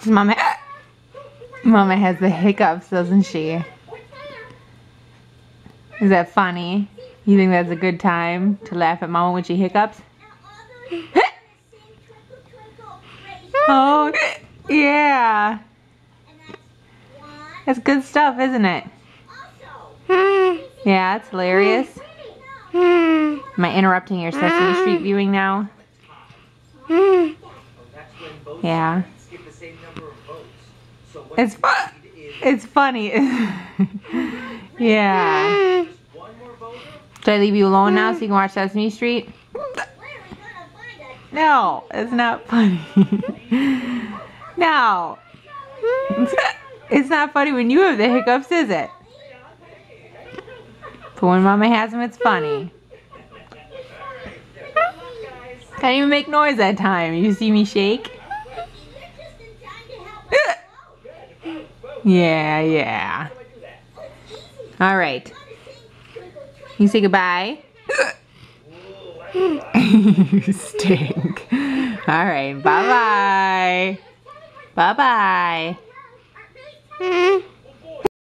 Mama has the hiccups, doesn't she? Is that funny? You think that's a good time to laugh at Mama when she hiccups? Oh, yeah. That's good stuff, isn't it? Yeah, it's hilarious. Am I interrupting your Sesame Street viewing now? Yeah. It's funny. Yeah. Should I leave you alone now so you can watch Sesame Street? No, it's not funny. No. It's not funny when you have the hiccups, is it? But when Mama has them, it's funny. Can't even make noise that time. You see me shake? Yeah, yeah. All right. You say goodbye? You stink. All right, bye-bye. Bye-bye.